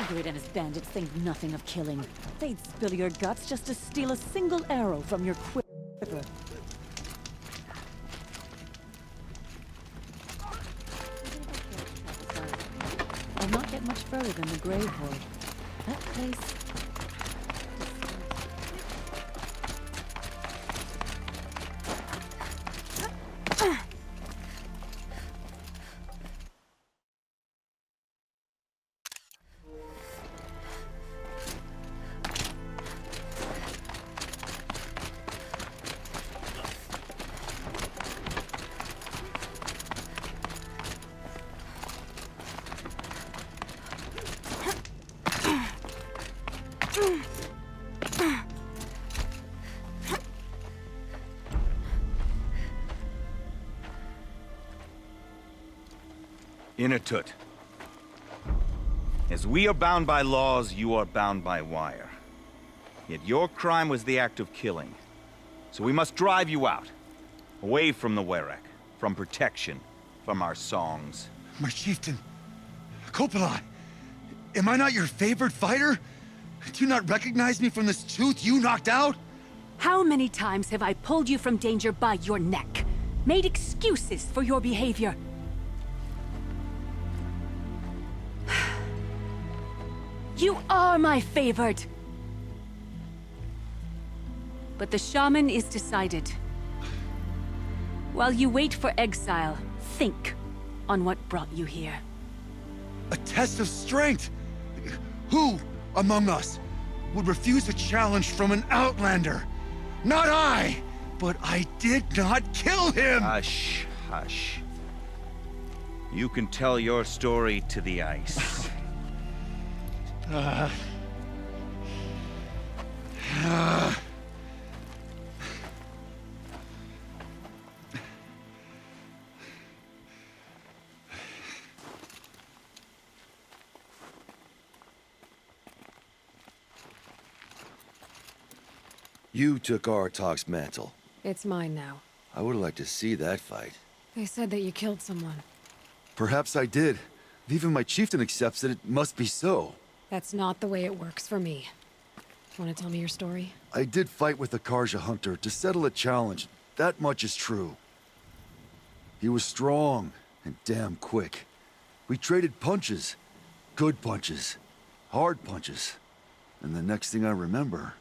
Sigrid and his bandits think nothing of killing. They'd spill your guts just to steal a single arrow from your quiver. I'll not get much further than the Grave Void. That place... Inatut. As we are bound by laws, you are bound by wire. Yet your crime was the act of killing. So we must drive you out. Away from the Werek, from protection, from our songs. My chieftain, Kopalai, am I not your favorite fighter? Do you not recognize me from this tooth you knocked out? How many times have I pulled you from danger by your neck? Made excuses for your behavior? You are my favored! But the shaman is decided. While you wait for exile, think on what brought you here. A test of strength! Who among us would refuse a challenge from an outlander? Not I! But I did not kill him! Hush, hush. You can tell your story to the ice. You took Aratok's mantle. It's mine now. I would like to see that fight. They said that you killed someone. Perhaps I did. If even my chieftain accepts it, it must be so. That's not the way it works for me. Want to tell me your story? I did fight with the Karja hunter to settle a challenge. That much is true. He was strong and damn quick. We traded punches. Good punches. Hard punches. And the next thing I remember...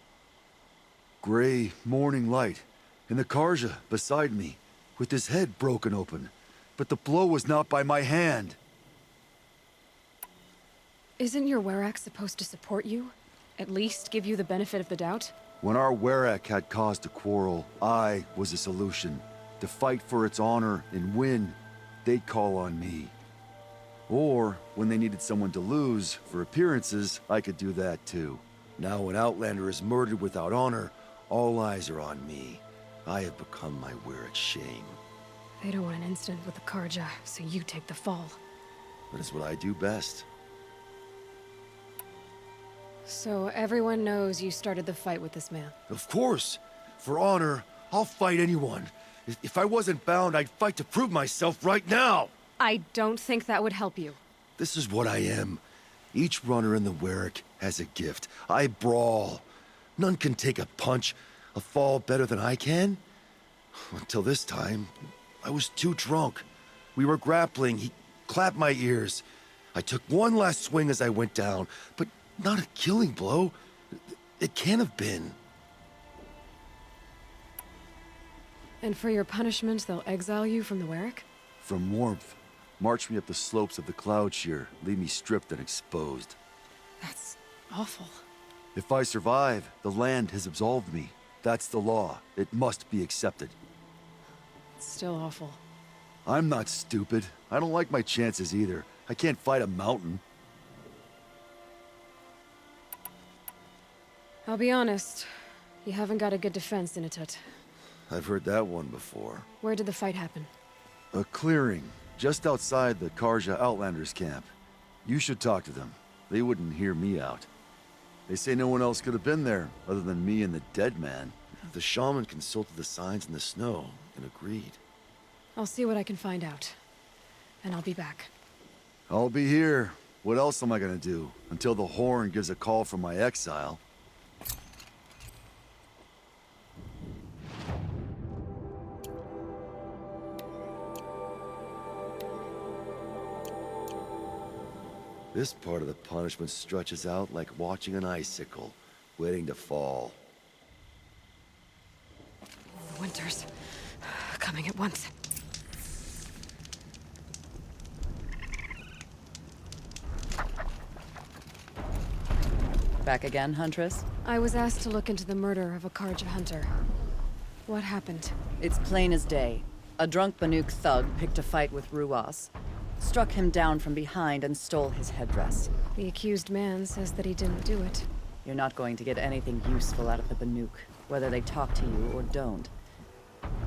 gray morning light, and the Karja beside me, with his head broken open. But the blow was not by my hand. Isn't your Werek supposed to support you? At least give you the benefit of the doubt? When our Werek had cause to quarrel, I was a solution. To fight for its honor and win, they'd call on me. Or, when they needed someone to lose, for appearances, I could do that too. Now an outlander is murdered without honor, all eyes are on me. I have become my Werek's shame. They don't want an incident with the Karja, so you take the fall. That is what I do best. So everyone knows you started the fight with this man? Of course! For honor, I'll fight anyone. If I wasn't bound, I'd fight to prove myself right now! I don't think that would help you. This is what I am. Each runner in the Werek has a gift. I brawl. None can take a punch, a fall better than I can. Until this time, I was too drunk. We were grappling, he clapped my ears. I took one last swing as I went down, but not a killing blow. It can't have been. And for your punishment, they'll exile you from the Werek? From warmth. March me up the slopes of the cloud shear, leave me stripped and exposed. That's awful. If I survive, the land has absolved me. That's the law. It must be accepted. It's still awful. I'm not stupid. I don't like my chances either. I can't fight a mountain. I'll be honest. You haven't got a good defense, Inatut. I've heard that one before. Where did the fight happen? A clearing, just outside the Karja Outlanders camp. You should talk to them. They wouldn't hear me out. They say no one else could have been there, other than me and the dead man. The shaman consulted the signs in the snow and agreed. I'll see what I can find out. And I'll be back. I'll be here. What else am I gonna do until the horn gives a call from my exile? This part of the punishment stretches out like watching an icicle, waiting to fall. The winters. Coming at once. Back again, Huntress? I was asked to look into the murder of a Karja hunter. What happened? It's plain as day. A drunk Banuk thug picked a fight with Ruas, struck him down from behind and stole his headdress. The accused man says that he didn't do it. You're not going to get anything useful out of the Banuk, whether they talk to you or don't.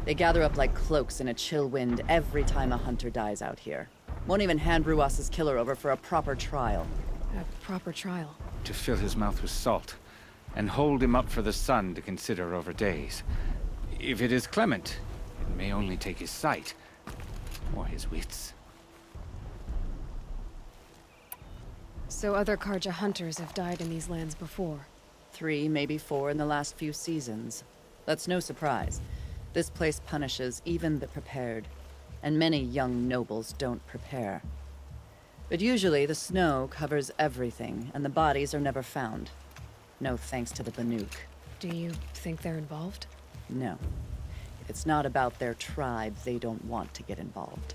They gather up like cloaks in a chill wind every time a hunter dies out here. Won't even hand Ruas's killer over for a proper trial. A proper trial. To fill his mouth with salt, and hold him up for the sun to consider over days. If it is clement, it may only take his sight, or his wits. So other Karja hunters have died in these lands before. 3, maybe 4 in the last few seasons. That's no surprise. This place punishes even the prepared, and many young nobles don't prepare. But usually the snow covers everything, and the bodies are never found. No thanks to the Banuk. Do you think they're involved? No. If it's not about their tribe, they don't want to get involved.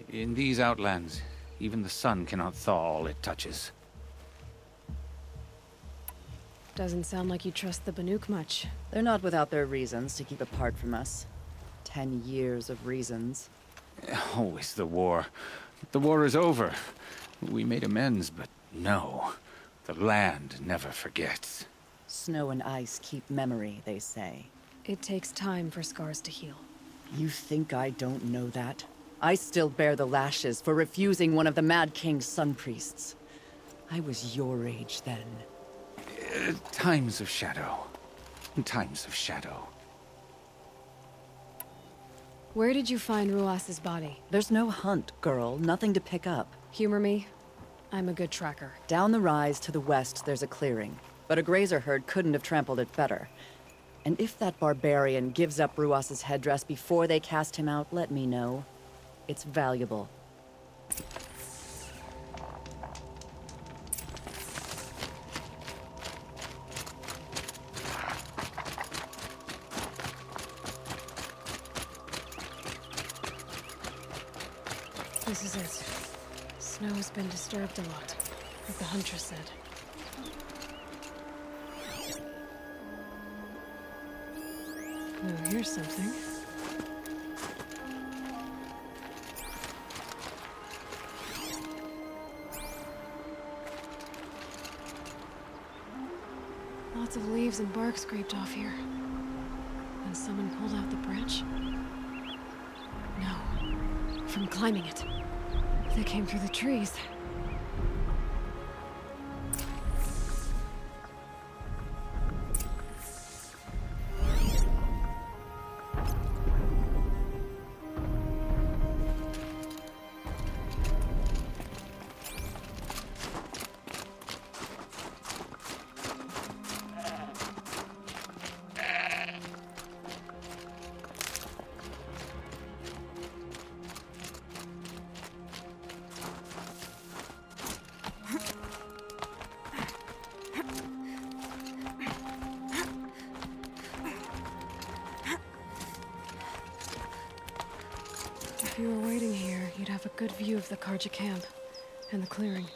In these outlands, even the sun cannot thaw all it touches. Doesn't sound like you trust the Banuk much. They're not without their reasons to keep apart from us. 10 years of reasons. Always the war. The war is over. We made amends, but no. The land never forgets. Snow and ice keep memory, they say. It takes time for scars to heal. You think I don't know that? I still bear the lashes for refusing one of the Mad King's sun priests. I was your age then. Times of shadow. Times of shadow. Where did you find Ruas's body? There's no hunt, girl. Nothing to pick up. Humor me. I'm a good tracker. Down the rise to the west, there's a clearing. But a grazer herd couldn't have trampled it better. And if that barbarian gives up Ruas's headdress before they cast him out, let me know. It's valuable. This is it. Snow has been disturbed a lot, like the huntress said. Oh, here's something. Lots of leaves and bark scraped off here. And someone pulled out the branch? No. From climbing it. They came through the trees. If you were waiting here, you'd have a good view of the Karja camp and the clearing.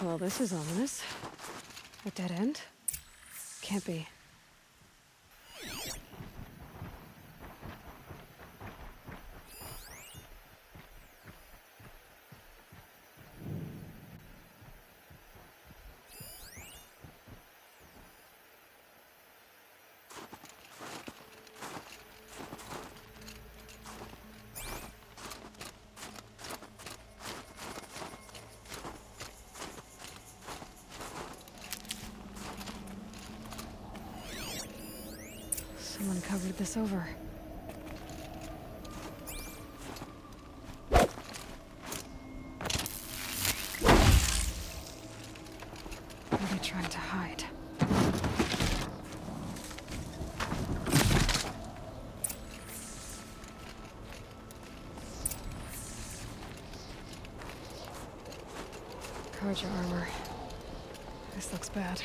Well, this is ominous. A dead end? Can't be. Someone covered this over. What are they trying to hide? Carja armor. This looks bad.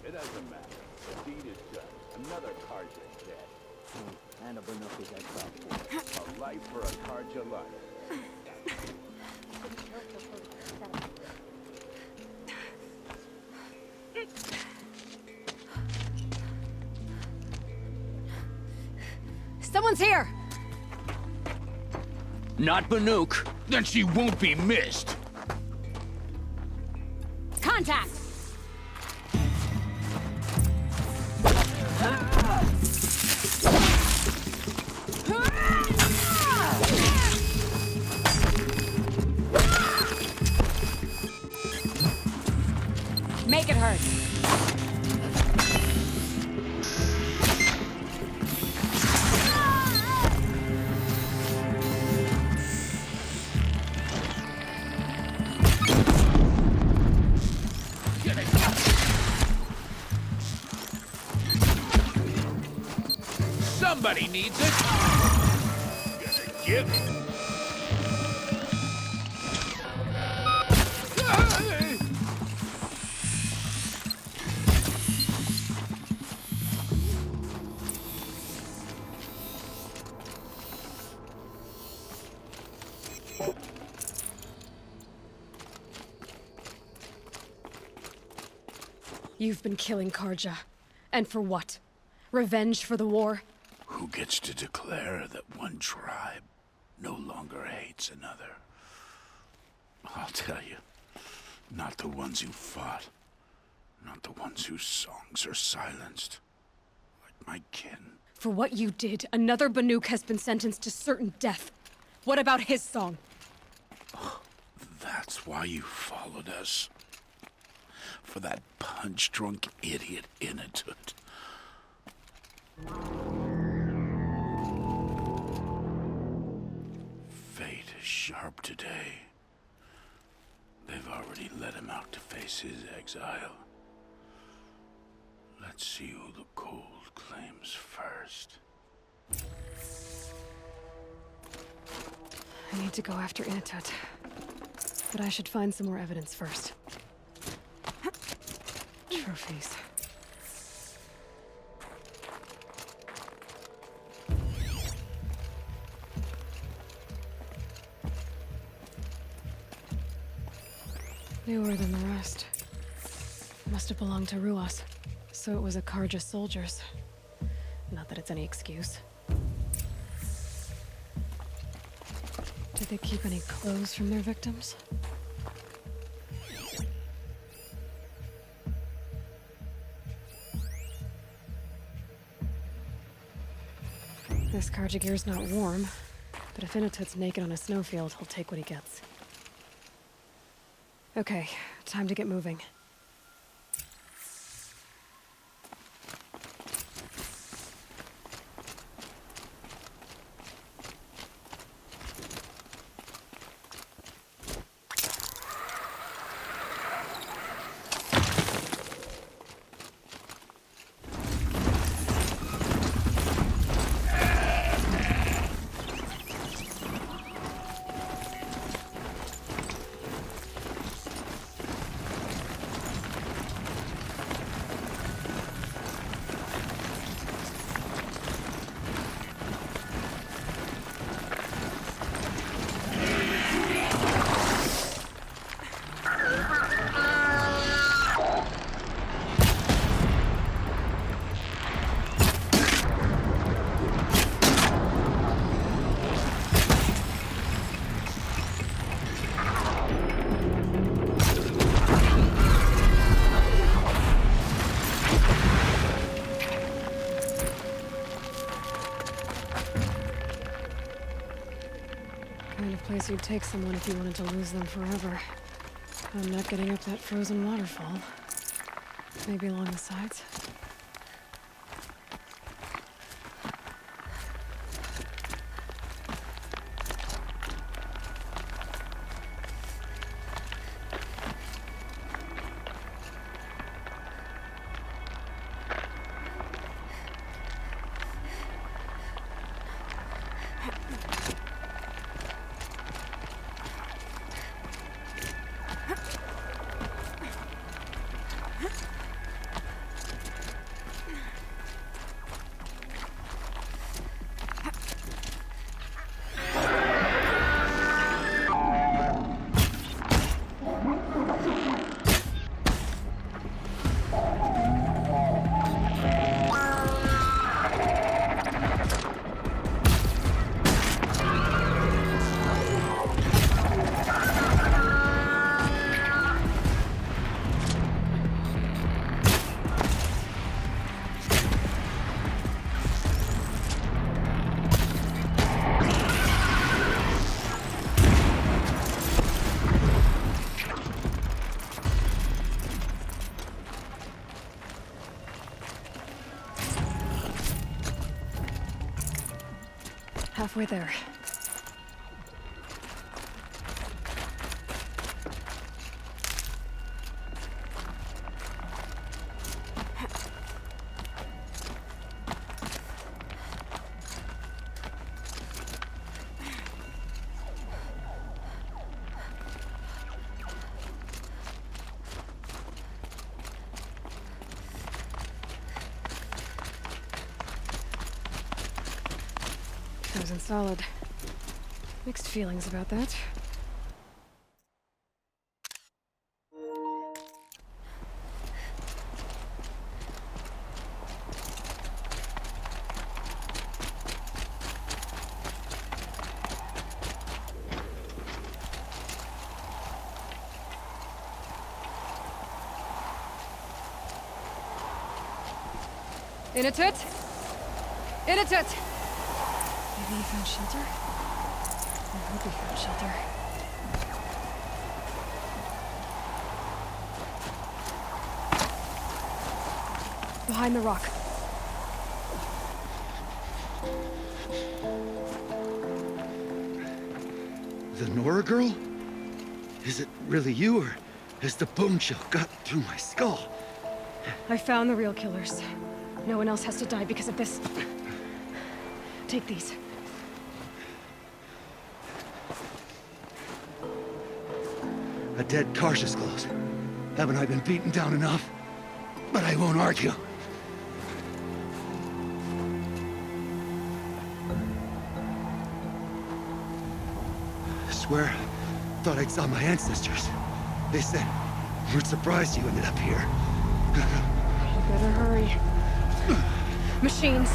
It doesn't matter. The deed is done. Another Karja is dead. And a Banuk is exiled for a life for a Karja life. Someone's here! Not Banuk. Then she won't be missed. Contact! Make it hurt. Somebody needs it. Give it. You've been killing Karja. And for what? Revenge for the war? Who gets to declare that one tribe no longer hates another? I'll tell you, not the ones who fought, not the ones whose songs are silenced, like my kin. For what you did, another Banuk has been sentenced to certain death. What about his song? That's why you followed us. For that punch-drunk idiot Inatut. Fate is sharp today. They've already let him out to face his exile. Let's see who the cold claims first. I need to go after Inatut. But I should find some more evidence first. Trophies. Newer than the rest. Must have belonged to Ruas. So it was a Karja soldiers. Not that it's any excuse. Did they keep any clothes from their victims? This Karja gear's not warm, but if Inatut's naked on a snowfield, he'll take what he gets. Okay, time to get moving. guess you'd take someone if you wanted to lose them forever. I'm not getting up that frozen waterfall. Maybe along the sides? Halfway there. Wasn't solid. Mixed feelings about that. Inatut! Inatut! Maybe he found shelter? I hope he found shelter. Behind the rock. The Nora girl? Is it really you, or has the bone chill got through my skull? I found the real killers. No one else has to die because of this. Take these. A dead Karja's clothes. Haven't I been beaten down enough? But I won't argue. I swear, thought I saw my ancestors. They said, we're surprised you ended up here. You better hurry. Machines.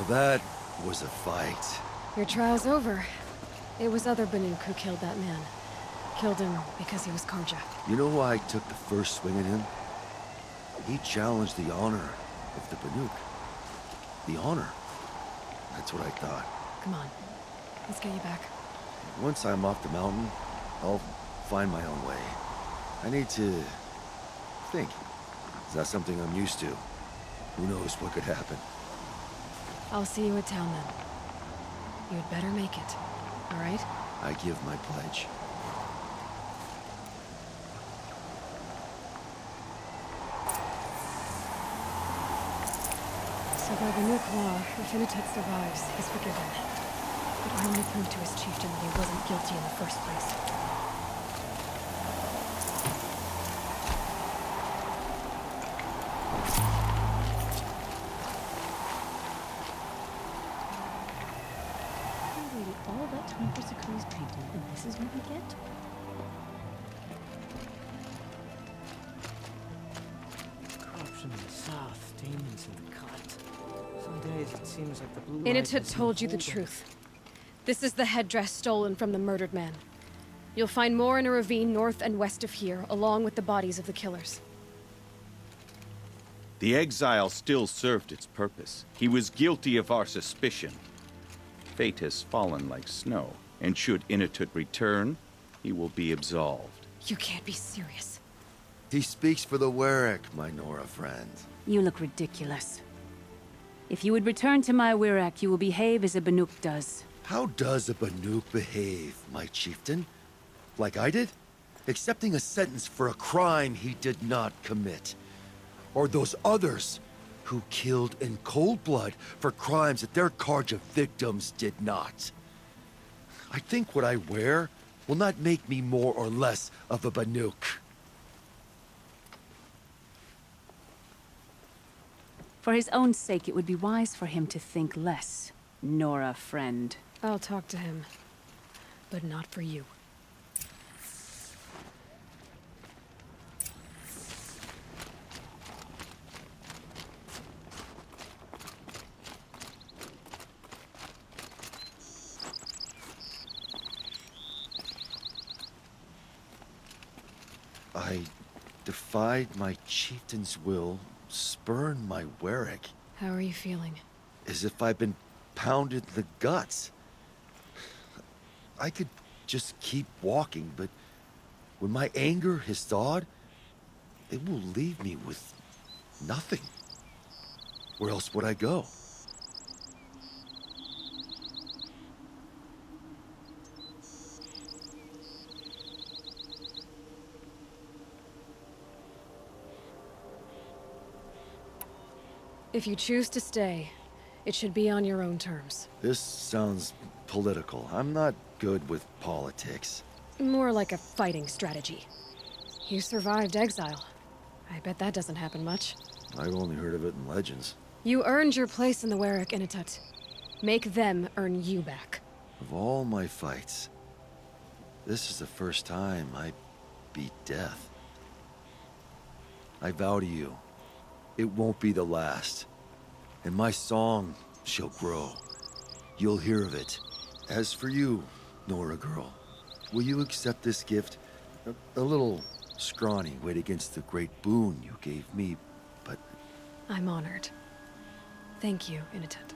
that was a fight. Your trial's over. It was other Banuk who killed that man. Killed him because he was Karja. You know why I took the first swing at him? He challenged the honor of the Banuk. The honor. That's what I thought. Come on. Let's get you back. Once I'm off the mountain, I'll find my own way. I need to think. Is that something I'm used to? Who knows what could happen? I'll see you at town then. You'd better make it. All right? I give my pledge. So by the Banuk law, if Inatut survives, he's forgiven. But I want to prove to his chieftain that he wasn't guilty in the first place. We waited all that time for Sakui's painting, and this is what we get? Corruption in the south, demons in the cut. Some days it seems like the blue light Inatut has told you the hold on- truth. This is the headdress stolen from the murdered man. You'll find more in a ravine north and west of here, along with the bodies of the killers. The exile still served its purpose. He was guilty of our suspicion. Fate has fallen like snow, and should Inatut return, he will be absolved. You can't be serious. He speaks for the Warwick, my Nora friend. You look ridiculous. If you would return to my Wirrak, you will behave as a Banuk does. How does a Banuk behave, my chieftain? Like I did? Accepting a sentence for a crime he did not commit. Or those others who killed in cold blood for crimes that their Karja victims did not. I think what I wear will not make me more or less of a Banuk. For his own sake, it would be wise for him to think less. Nora, friend. I'll talk to him. But not for you. I defied my chieftain's will, spurned my Warwick, How are you feeling? as if I'd been pounded in the guts. I could just keep walking, but when my anger has thawed, it will leave me with nothing. Where else would I go? If you choose to stay, it should be on your own terms. This sounds political. I'm not good with politics. More like a fighting strategy. You survived exile. I bet that doesn't happen much. I've only heard of it in legends. You earned your place in the Warwick, Inatut. Make them earn you back. Of all my fights, this is the first time I beat death. I vow to you, it won't be the last. And my song shall grow. You'll hear of it. As for you, Nora girl, will you accept this gift? A little scrawny weighed against the great boon you gave me, but I'm honored. Thank you, Inatut.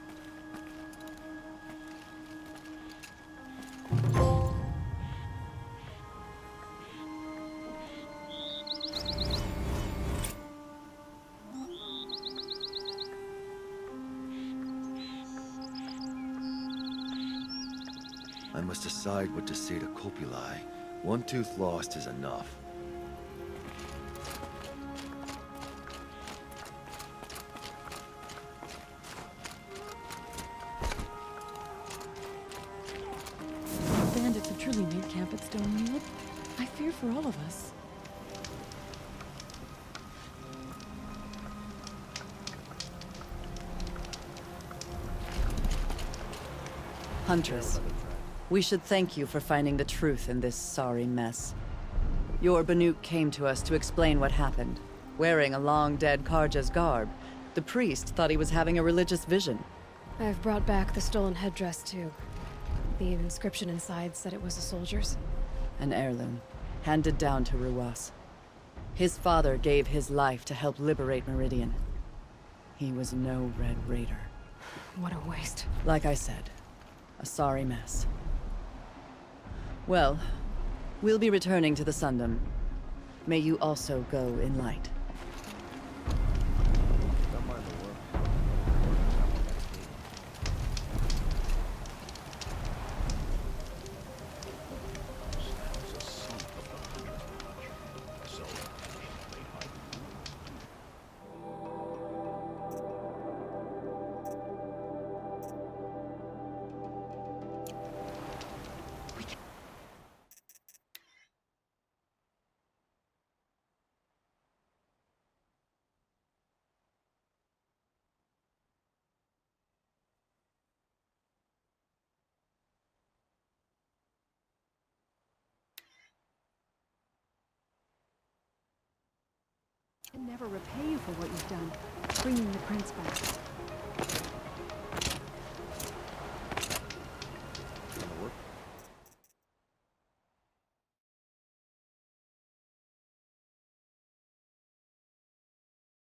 I must decide what to say to Kopilai. One tooth lost is enough. Bandits have truly made camp at Stonemead. I fear for all of us. Huntress, we should thank you for finding the truth in this sorry mess. Your Banuk came to us to explain what happened. Wearing a long-dead Karja's garb, the priest thought he was having a religious vision. I've brought back the stolen headdress, too. The inscription inside said it was a soldier's. An heirloom, handed down to Ruas. His father gave his life to help liberate Meridian. He was no Red Raider. What a waste. Like I said, a sorry mess. Well, we'll be returning to the Sundom. May you also go in light. I'll never repay you for what you've done, bringing the prince back.